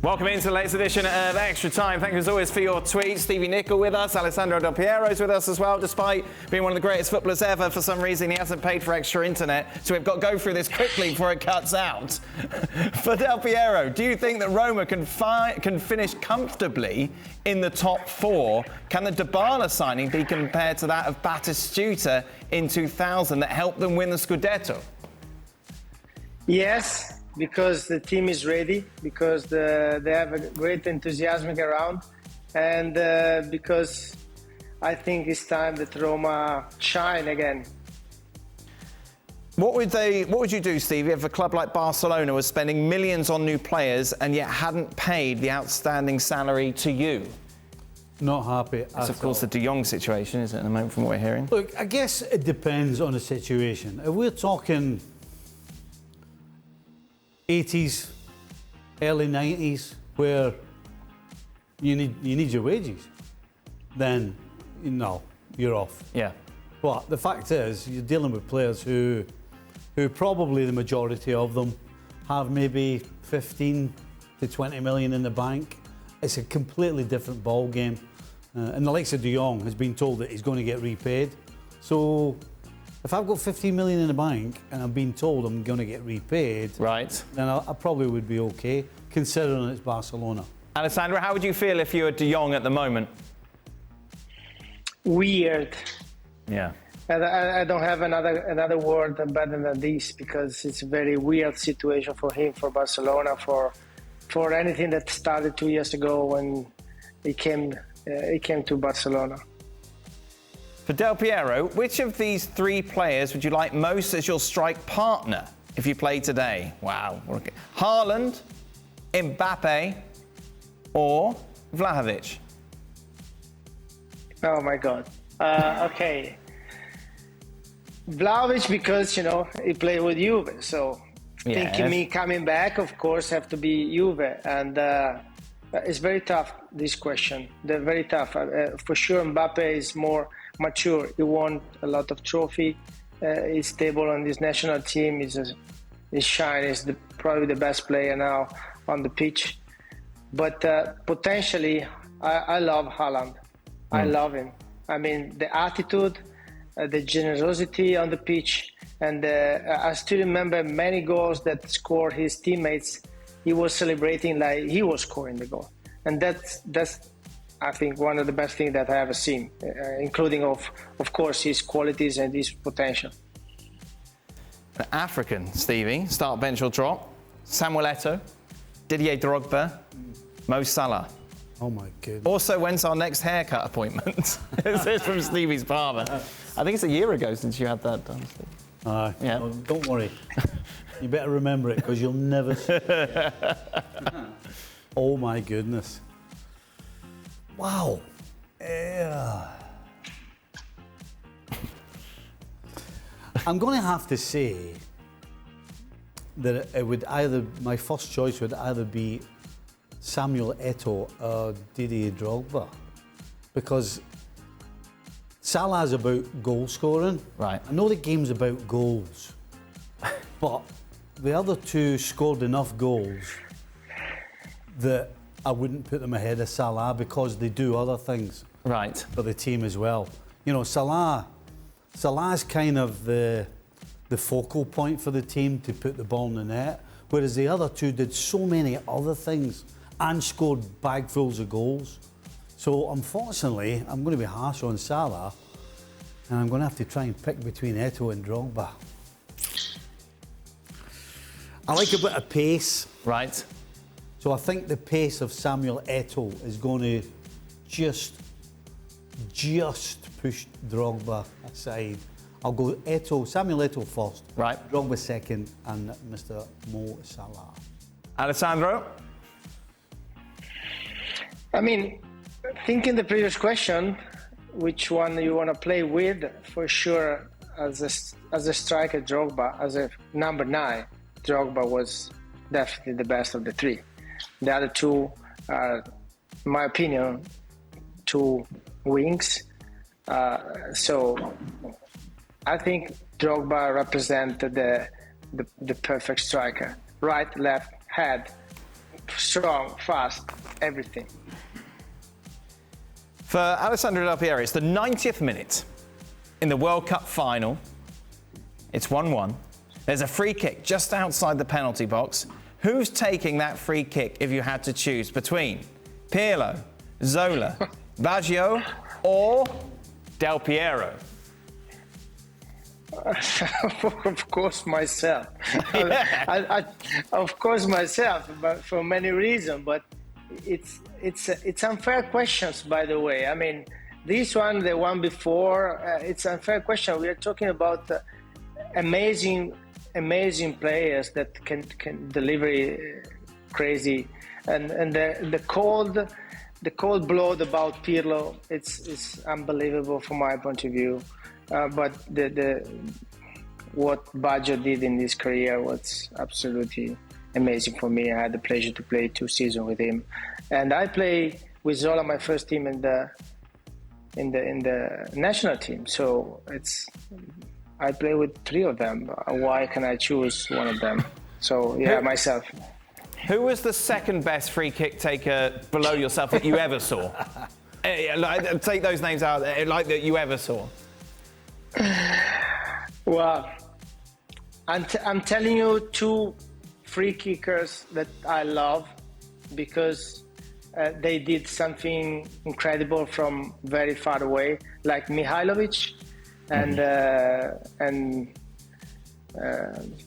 Welcome into the latest edition of Extra Time. Thank you as always for your tweets. Stevie Nicol with us, Alessandro Del Piero is with us as well. Despite being one of the greatest footballers ever, for some reason he hasn't paid for extra internet, so we've got to go through this quickly before it cuts out. For Del Piero, do you think that Roma can finish comfortably in the top four? Can the Dybala signing be compared to that of Batistuta in 2000 that helped them win the Scudetto? Yes, because the team is ready, because they have a great enthusiasm around, and because I think it's time that Roma shine again. What would you do, Stevie, if a club like Barcelona was spending millions on new players and yet hadn't paid the outstanding salary to you? Not happy at all. It's of course the De Jong situation, isn't it, at the moment, from what we're hearing? Look, I guess it depends on the situation. If we're talking 80s, early 90s, where you need your wages, then no, you're off. Yeah. But the fact is, you're dealing with players who probably the majority of them have maybe 15 to 20 million in the bank. It's a completely different ball game. And the likes of De Jong has been told that he's going to get repaid. So if I've got 15 million in the bank and I'm being told I'm going to get repaid, right, then I probably would be okay, considering it's Barcelona. Alessandro, how would you feel if you were De Jong at the moment? Weird. Yeah. I don't have another word better than this, because it's a very weird situation for him, for Barcelona, for anything that started 2 years ago when he came to Barcelona. For Del Piero, which of these three players would you like most as your strike partner if you played today? Wow. Okay. Haaland, Mbappe, or Vlahovic? Oh my God. Okay. Vlahovic, because, he played with Juve. So thinking me coming back, of course, have to be Juve. And it's very tough, this question. They're very tough. For sure, Mbappe is more mature. He won a lot of trophy. He's stable on this national team. He's shine. He's probably the best player now on the pitch. But potentially, I love Haaland. I love him. I mean, the attitude, the generosity on the pitch, and I still remember many goals that scored his teammates. He was celebrating like he was scoring the goal, and that's I think one of the best things that I ever seen, including of course his qualities and his potential. The African, Stevie, start bench or drop. Samuel Eto'o, Didier Drogba, Mo Salah. Oh my goodness. Also, when's our next haircut appointment? This is from Stevie's barber. I think it's a year ago since you had that done, Steve. Yeah. Well, don't worry. You better remember it, because you'll never see it. Oh my goodness. Wow. I'm going to have to say that it would my first choice would either be Samuel Eto'o or Didier Drogba, because Salah's about goal scoring. Right. I know the game's about goals, but the other two scored enough goals that I wouldn't put them ahead of Salah, because they do other things right for the team as well. Salah's kind of the focal point for the team to put the ball in the net, whereas the other two did so many other things and scored bagfuls of goals. So unfortunately, I'm going to be harsh on Salah, and I'm going to have to try and pick between Eto'o and Drogba. I like a bit of pace. Right. So I think the pace of Samuel Eto'o is going to just push Drogba aside. I'll go Samuel Eto'o first. Right. Drogba second, and Mr. Mo Salah. Alessandro? I mean, thinking the previous question, which one you want to play with, for sure, as a striker, Drogba, as a number 9, Drogba was definitely the best of the three. The other two are, in my opinion, two wings. So I think Drogba represented the perfect striker. Right, left, head, strong, fast, everything. For Alessandro Del Piero, it's the 90th minute in the World Cup final. It's 1-1. There's a free kick just outside the penalty box. Who's taking that free kick if you had to choose between Pirlo, Zola, Baggio, or Del Piero? Of course, myself. Yeah. Of course, myself, but for many reasons. But it's unfair questions, by the way. I mean, this one, the one before, it's unfair question. We are talking about amazing players that can deliver crazy, and the cold blood about Pirlo, it's unbelievable from my point of view. But what Baggio did in his career was absolutely amazing for me. I had the pleasure to play 2 seasons with him, and I played with Zola, my first team in the national team. So I play with 3 of them. Why can I choose one of them? So yeah, myself. Who was the second best free kick taker below yourself that you ever saw? Take those names out, like that you ever saw. Well, I'm telling you 2 free kickers that I love because they did something incredible from very far away, like Mihailovic and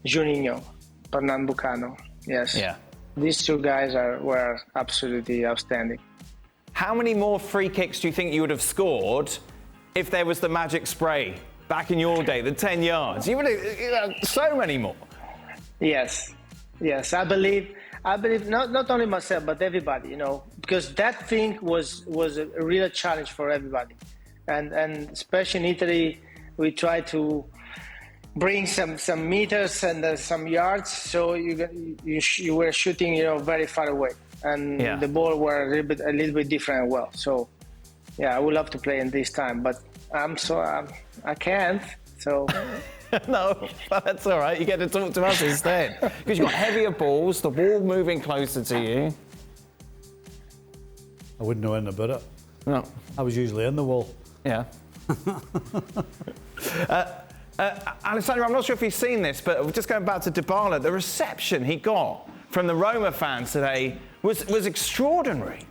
Juninho, Pernambucano. Yes. Yeah. These 2 guys were absolutely outstanding. How many more free kicks do you think you would have scored if there was the magic spray back in your day, the 10 yards? You would have so many more. Yes. I believe not only myself but everybody, because that thing was a real challenge for everybody, and especially in Italy, we try to bring some meters and some yards, so you were shooting very far away, and the ball were a little bit different as well. So yeah, I would love to play in this time, but I can't. So no, but that's all right. You get to talk to us instead because you've got heavier balls, the ball moving closer to you. I wouldn't know anything about it. No, I was usually in the wall. Yeah. Alessandro, I'm not sure if you've seen this, but just going back to Dybala, the reception he got from the Roma fans today was extraordinary.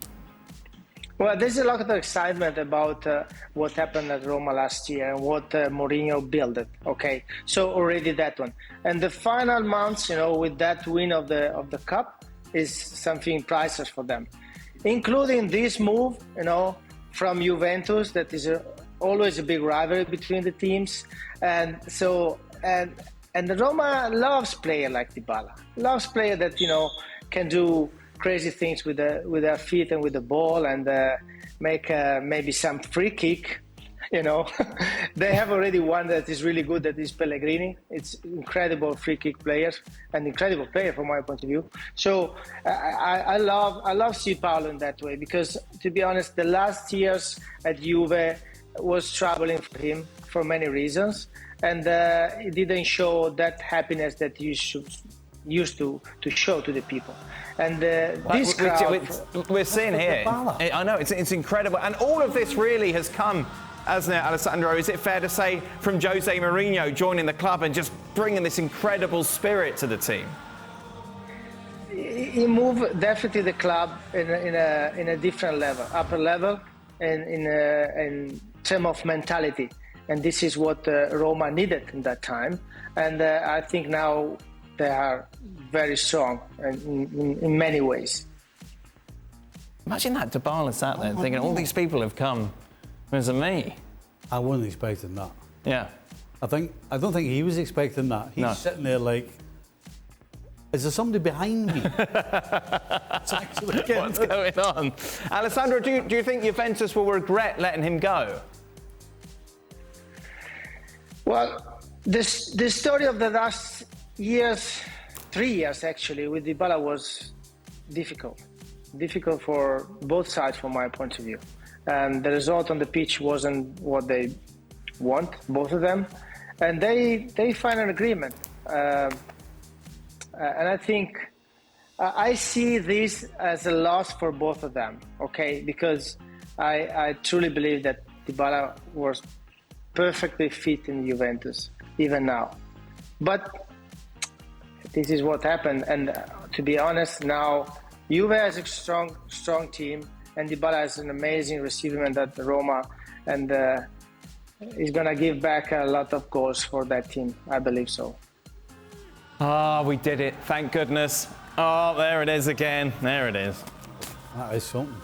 Well, there's a lot of excitement about what happened at Roma last year and what Mourinho built. Okay, so already that one, and the final months, with that win of the cup, is something priceless for them, including this move, from Juventus. That is always a big rivalry between the teams, and so and the Roma loves player like Dybala, loves player that can do crazy things with their feet and with the ball, and make maybe some free kick. They have already one that is really good, that is Pellegrini. It's incredible free kick players, an incredible player from my point of view. So I love see Paolo in that way, because to be honest, the last years at Juve was troubling for him for many reasons, and he didn't show that happiness that he used to show to the people. And this crowd, we're seeing here, I know, it's incredible. And all of this really has come, hasn't it, Alessandro? Is it fair to say, from Jose Mourinho joining the club and just bringing this incredible spirit to the team? He moved definitely the club in a different level, upper level, and in terms of mentality. And this is what Roma needed in that time. And I think now they are very strong in many ways. Imagine that Dybala sat there thinking, all these people have come because of me. I wasn't expecting that. Yeah. I don't think he was expecting that. He's sitting there like, is there somebody behind me? What's going on? Alessandro, do you think Juventus will regret letting him go? Well, the story of the last years, 3 years actually, with Dybala was difficult for both sides from my point of view. And the result on the pitch wasn't what they want, both of them. And they find an agreement. And I think I see this as a loss for both of them, okay? Because I truly believe that Dybala was perfectly fit in Juventus, even now. But this is what happened. And to be honest, now Juve has a strong team, and Dybala has an amazing receiverman at Roma, and he's going to give back a lot of goals for that team. I believe so. Oh, we did it. Thank goodness. Oh, there it is again. There it is. That is something.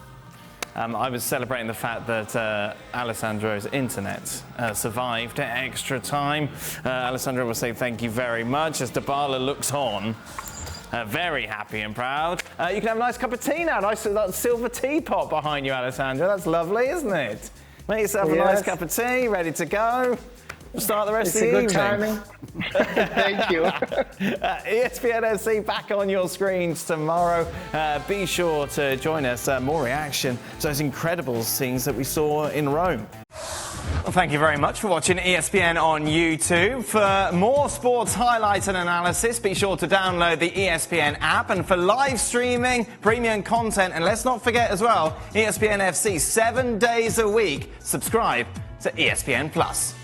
I was celebrating the fact that Alessandro's internet survived at extra time. Alessandro will say thank you very much as Dybala looks on. Very happy and proud. You can have a nice cup of tea now. Nice that silver teapot behind you, Alessandro. That's lovely, isn't it? Make yourself a nice cup of tea, ready to go. We'll start the rest of the evening. It's a good timing. Thank you. ESPN FC back on your screens tomorrow. Be sure to join us. More reaction to those incredible scenes that we saw in Rome. Well, thank you very much for watching ESPN on YouTube. For more sports highlights and analysis, be sure to download the ESPN app. And for live streaming, premium content, and let's not forget as well, ESPN FC 7 days a week. Subscribe to ESPN Plus.